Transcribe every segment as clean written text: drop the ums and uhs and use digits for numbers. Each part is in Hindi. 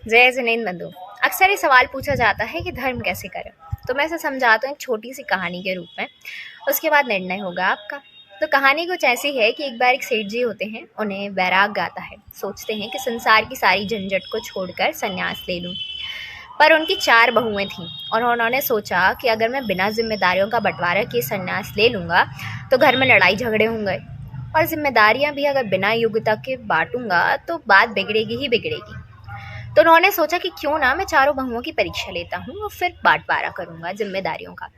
जय जिनेंद्र बंधु। अक्सर ये सवाल पूछा जाता है कि धर्म कैसे करें, तो मैं इसे समझाता हूँ एक छोटी सी कहानी के रूप में। उसके बाद निर्णय होगा आपका। तो कहानी कुछ ऐसी है कि एक बार एक सेठ जी होते हैं, उन्हें वैराग्य आता है। सोचते हैं कि संसार की सारी झंझट को छोड़कर संन्यास ले लूँ। पर उनकी 4 बहुएं थीं और उन्होंने सोचा कि अगर मैं बिना जिम्मेदारियों का बंटवारा किए संन्यास ले लूँगा तो घर में लड़ाई झगड़े होंगे, और जिम्मेदारियां भी अगर बिना योग्यता के बांटूंगा तो बात बिगड़ेगी ही बिगड़ेगी। तो उन्होंने सोचा कि क्यों ना मैं चारों बहुओं की परीक्षा लेता हूँ और फिर बांटवारा करूंगा जिम्मेदारियों का।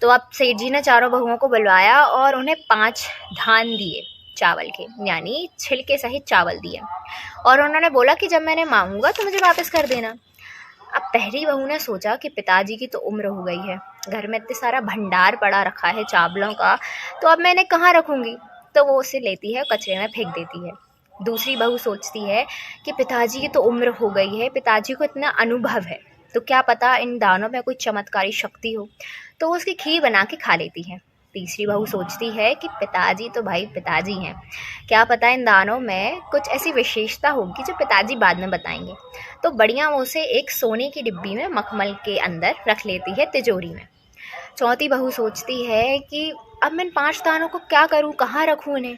तो अब सेठ जी ने चारों बहुओं को बुलवाया और उन्हें 5 धान दिए चावल के, यानी छिलके सहित चावल दिए, और उन्होंने बोला कि जब मैंने मांगूंगा तो मुझे वापस कर देना। अब पहली बहू ने सोचा कि पिताजी की तो उम्र हो गई है, घर में इतने सारा भंडार पड़ा रखा है चावलों का, तो अब मैं इन्हें कहाँ रखूंगी। तो वो उसे लेती है, कचरे में फेंक देती है। दूसरी बहू सोचती है कि पिताजी की तो उम्र हो गई है, पिताजी को इतना अनुभव है, तो क्या पता इन दानों में कोई चमत्कारी शक्ति हो, तो वो उसकी खीर बना के खा लेती है। तीसरी बहू सोचती है कि पिताजी तो भाई पिताजी हैं, क्या पता इन दानों में कुछ ऐसी विशेषता होगी जो पिताजी बाद में बताएंगे, तो बढ़िया वो उसे एक सोने की डिब्बी में मखमल के अंदर रख लेती है, तिजोरी में। चौथी बहू सोचती है कि अब मैं इन 5 दानों को क्या करूं, कहाँ रखूं इन्हें।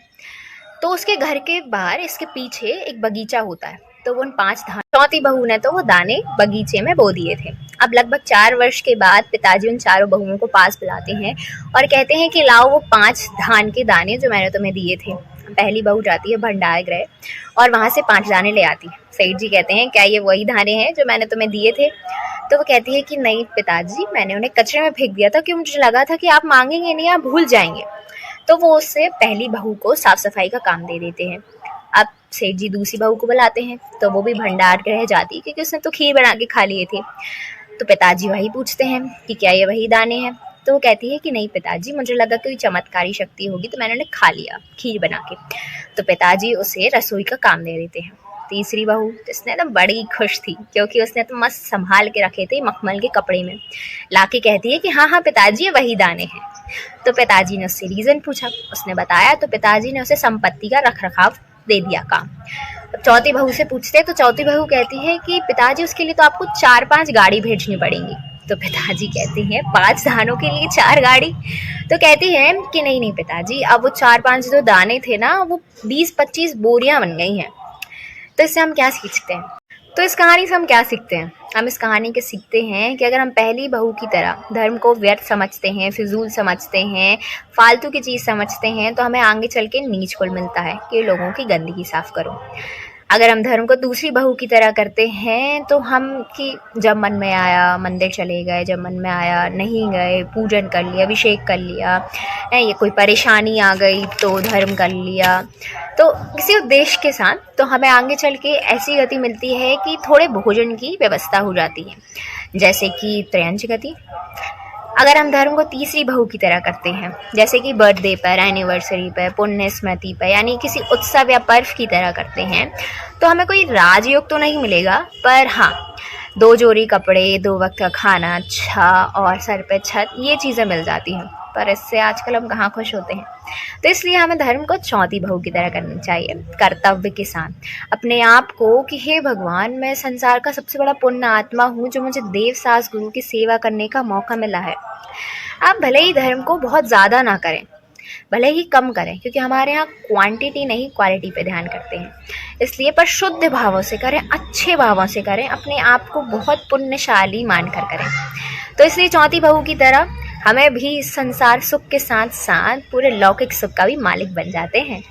तो उसके घर के बाहर इसके पीछे एक बगीचा होता है, तो वो उन 5 धान चौथी बहू ने तो वो दाने बगीचे में बो दिए थे। अब लगभग 4 वर्ष के बाद पिताजी उन चारों बहुओं को पास बुलाते हैं और कहते हैं कि लाओ वो 5 धान के दाने जो मैंने तुम्हें दिए थे। पहली बहू जाती है भंडार गृह और वहां से 5 दाने ले आती है। सेठ जी कहते हैं क्या ये वही दाने हैं जो मैंने तुम्हें दिए थे। तो वो कहती है कि नहीं पिताजी, मैंने उन्हें कचरे में फेंक दिया था क्योंकि मुझे लगा था कि आप मांगेंगे नहीं, आप भूल जाएंगे। तो वो उससे पहली बहू को साफ सफाई का काम दे देते हैं। अब सेठ जी दूसरी बहू को बुलाते हैं, तो वो भी भंडार गृह जाती है क्योंकि उसने तो खीर बना के खा लिए थे। तो पिताजी वही पूछते हैं कि क्या ये वही दाने हैं। तो वो कहती है कि नहीं पिताजी, मुझे लगा कोई चमत्कारी शक्ति होगी तो मैंने उन्हें खा लिया खीर बना के। तो पिताजी उसे रसोई का काम दे देते हैं। तीसरी बहू जिसने तो बड़ी खुश थी क्योंकि उसने तो मस्त संभाल के रखे थे मखमल के कपड़े में, लाके कहती है कि हाँ हाँ पिताजी ये वही दाने हैं। तो पिताजी ने उससे रीज़न पूछा, उसने बताया, तो पिताजी ने उसे संपत्ति का रख रखाव दे दिया काम। चौथी बहू से पूछते तो चौथी बहू कहती है कि पिताजी उसके लिए तो आपको 4-5 गाड़ी भेजनी पड़ेंगी। तो पिताजी कहते हैं 5 दानों के लिए 4 गाड़ी। तो कहती है कि नहीं नहीं पिताजी, अब वो 4-5 जो दाने थे ना वो 20-25 बोरियां बन गई हैं। तो इससे हम क्या सीखते हैं? तो इस कहानी से हम क्या सीखते हैं? हम इस कहानी के सीखते हैं कि अगर हम पहली बहू की तरह धर्म को व्यर्थ समझते हैं, फिजूल समझते हैं, फालतू की चीज़ समझते हैं, तो हमें आगे चल के नीच कुल मिलता है कि लोगों की गंदगी साफ करो। अगर हम धर्म को दूसरी बहू की तरह करते हैं तो हम कि जब मन में आया मंदिर चले गए, जब मन में आया नहीं गए, पूजन कर लिया, अभिषेक कर लिया, ये कोई परेशानी आ गई तो धर्म कर लिया, तो किसी उद्देश्य के साथ, तो हमें आगे चल के ऐसी गति मिलती है कि थोड़े भोजन की व्यवस्था हो जाती है, जैसे कि त्रयंच गति। अगर हम धर्म को तीसरी बहू की तरह करते हैं, जैसे कि बर्थडे पर, एनिवर्सरी पर, पुण्य स्मृति पर, यानी किसी उत्सव या पर्व की तरह करते हैं, तो हमें कोई राजयोग तो नहीं मिलेगा, पर हाँ 2 जोड़ी कपड़े, 2 वक्त का खाना अच्छा और सर पे छत, ये चीज़ें मिल जाती हैं। पर इससे आजकल हम कहाँ खुश होते हैं। तो इसलिए हमें धर्म को चौथी बहू की तरह करना चाहिए, कर्तव्य के साथ अपने आप को कि हे भगवान, मैं संसार का सबसे बड़ा पुण्य आत्मा हूँ जो मुझे देव सास गुरु की सेवा करने का मौका मिला है। आप भले ही धर्म को बहुत ज़्यादा ना करें, भले ही कम करें, क्योंकि हमारे यहाँ क्वांटिटी नहीं क्वालिटी पे ध्यान करते हैं, इसलिए पर शुद्ध भावों से करें, अच्छे भावों से करें, अपने आप को बहुत पुण्यशाली मानकर करें। तो इसलिए चौथी बहू की तरह हमें भी संसार सुख के साथ साथ पूरे लौकिक सुख का भी मालिक बन जाते हैं।